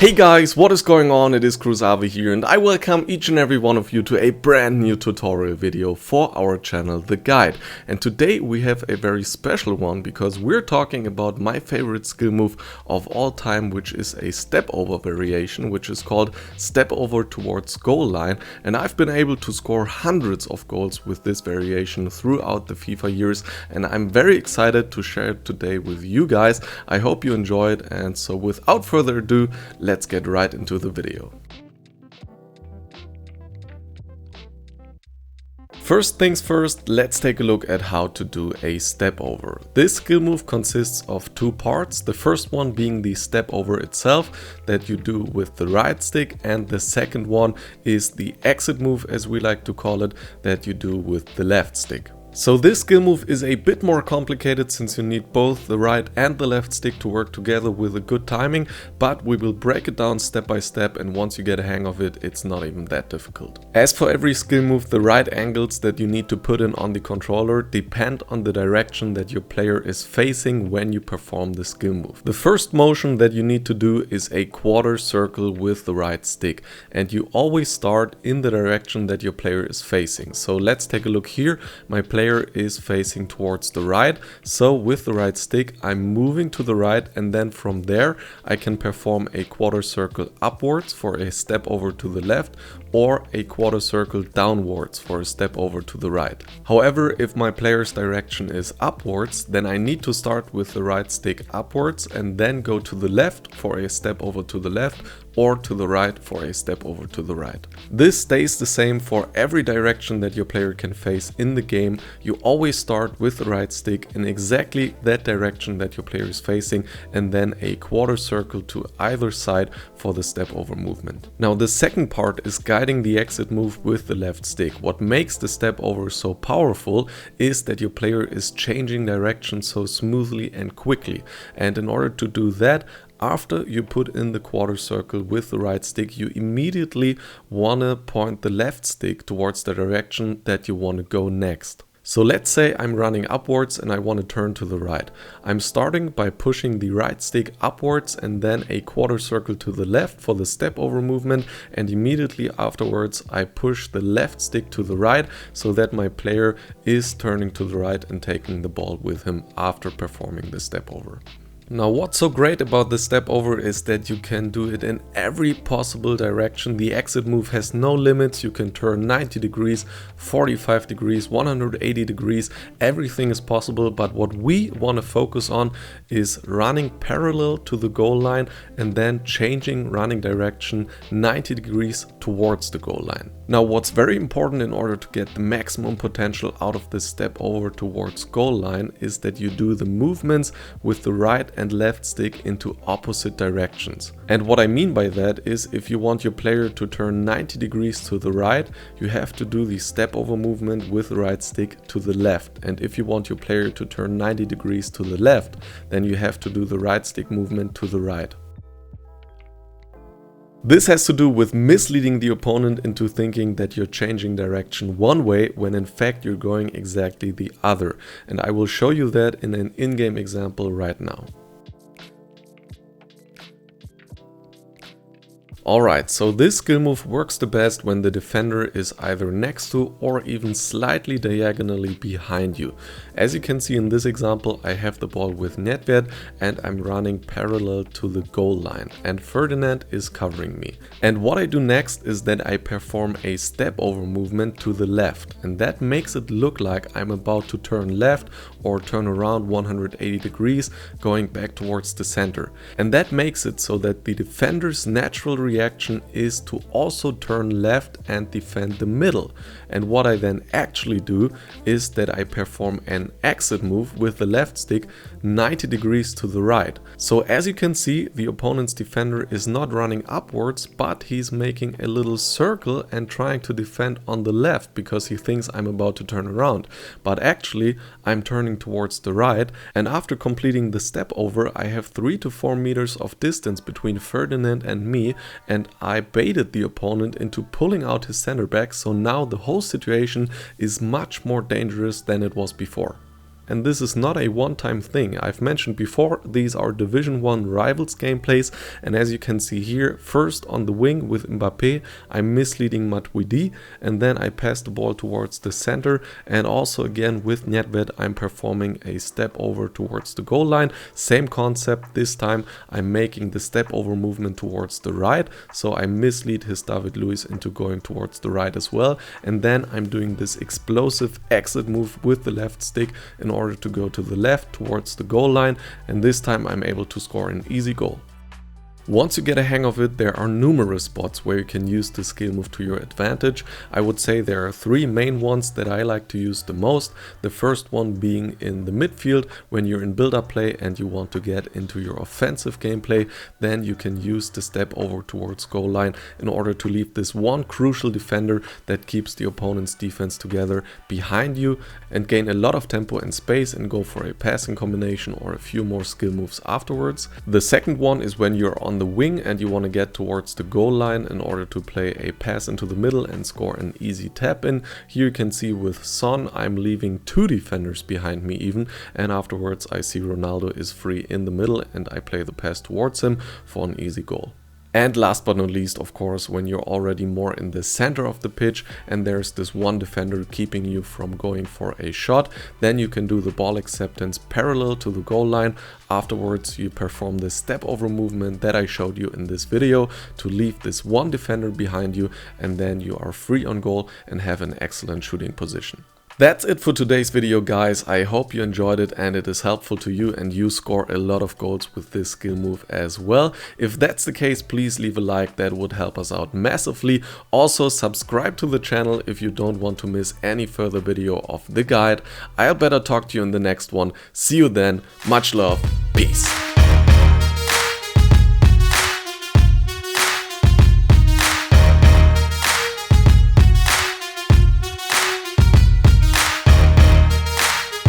Hey guys, what is going on? It is Cruzavi here and I welcome each and every one of you to a brand new tutorial video for our channel, The Guide. And today we have a very special one because we're talking about my favorite skill move of all time, which is a step over variation, which is called Step Over Towards Goal Line. And I've been able to score hundreds of goals with this variation throughout the FIFA years, and I'm very excited to share it today with you guys. I hope you enjoy it, and so without further ado, let's get right into the video. First things first, let's take a look at how to do a step over. This skill move consists of two parts, the first one being the step over itself that you do with the right stick, and the second one is the exit move, as we like to call it, that you do with the left stick. So this skill move is a bit more complicated since you need both the right and the left stick to work together with a good timing, but we will break it down step by step, and once you get a hang of it, it's not even that difficult. As for every skill move, the right angles that you need to put in on the controller depend on the direction that your player is facing when you perform the skill move. The first motion that you need to do is a quarter circle with the right stick, and you always start in the direction that your player is facing. So let's take a look here. My player is facing towards the right, so with the right stick I'm moving to the right, and then from there I can perform a quarter circle upwards for a step over to the left, or a quarter circle downwards for a step over to the right. However, if my player's direction is upwards, then I need to start with the right stick upwards and then go to the left for a step over to the left, or to the right for a step over to the right. This stays the same for every direction that your player can face in the game. You always start with the right stick in exactly that direction that your player is facing, and then a quarter circle to either side for the step over movement. Now the second part is guiding the exit move with the left stick. What makes the step over so powerful is that your player is changing direction so smoothly and quickly, and in order to do that, after you put in the quarter circle with the right stick, you immediately want to point the left stick towards the direction that you want to go next. So let's say I'm running upwards and I want to turn to the right. I'm starting by pushing the right stick upwards and then a quarter circle to the left for the step over movement, and immediately afterwards I push the left stick to the right so that my player is turning to the right and taking the ball with him after performing the step over. Now what's so great about the step over is that you can do it in every possible direction. The exit move has no limits. You can turn 90 degrees, 45 degrees, 180 degrees, everything is possible, but what we want to focus on is running parallel to the goal line and then changing running direction 90 degrees towards the goal line. Now what's very important in order to get the maximum potential out of this step over towards goal line is that you do the movements with the right and left stick into opposite directions. And what I mean by that is, if you want your player to turn 90 degrees to the right, you have to do the step over movement with the right stick to the left. And if you want your player to turn 90 degrees to the left, then you have to do the right stick movement to the right. This has to do with misleading the opponent into thinking that you're changing direction one way when in fact you're going exactly the other. And I will show you that in an in-game example right now. Alright, so this skill move works the best when the defender is either next to or even slightly diagonally behind you. As you can see in this example, I have the ball with Nedved and I'm running parallel to the goal line, and Ferdinand is covering me. And what I do next is that I perform a step over movement to the left, and that makes it look like I'm about to turn left or turn around 180 degrees going back towards the center. And that makes it so that the defender's natural reaction is to also turn left and defend the middle. And what I then actually do is that I perform an exit move with the left stick 90 degrees to the right. So as you can see, the opponent's defender is not running upwards, but he's making a little circle and trying to defend on the left because he thinks I'm about to turn around. But actually I'm turning towards the right, and after completing the step over I have 3 to 4 meters of distance between Ferdinand and me, and I baited the opponent into pulling out his center back, so now the whole situation is much more dangerous than it was before. And this is not a one-time thing. I've mentioned before, these are Division 1 rivals gameplays, and as you can see here, first on the wing with Mbappé, I'm misleading Matuidi, and then I pass the ball towards the center, and also again with Nedved, I'm performing a step over towards the goal line. Same concept, this time I'm making the step over movement towards the right, so I mislead his David Luiz into going towards the right as well, and then I'm doing this explosive exit move with the left stick in order to go to the left towards the goal line, and this time I'm able to score an easy goal. Once you get a hang of it, there are numerous spots where you can use the skill move to your advantage. I would say there are three main ones that I like to use the most. The first one being in the midfield, when you're in build-up play and you want to get into your offensive gameplay, then you can use the step over towards goal line in order to leave this one crucial defender that keeps the opponent's defense together behind you and gain a lot of tempo and space and go for a passing combination or a few more skill moves afterwards. The second one is when you're on the wing and you want to get towards the goal line in order to play a pass into the middle and score an easy tap in. Here you can see with Son I'm leaving two defenders behind me even, and afterwards I see Ronaldo is free in the middle and I play the pass towards him for an easy goal. And last but not least, of course, when you're already more in the center of the pitch and there's this one defender keeping you from going for a shot, then you can do the ball acceptance parallel to the goal line. Afterwards, you perform the step over movement that I showed you in this video to leave this one defender behind you, and then you are free on goal and have an excellent shooting position. That's it for today's video, guys. I hope you enjoyed it and it is helpful to you and you score a lot of goals with this skill move as well. If that's the case, please leave a like, that would help us out massively. Also, subscribe to the channel if you don't want to miss any further video of the guide. I'll better talk to you in the next one. See you then. Much love. Peace.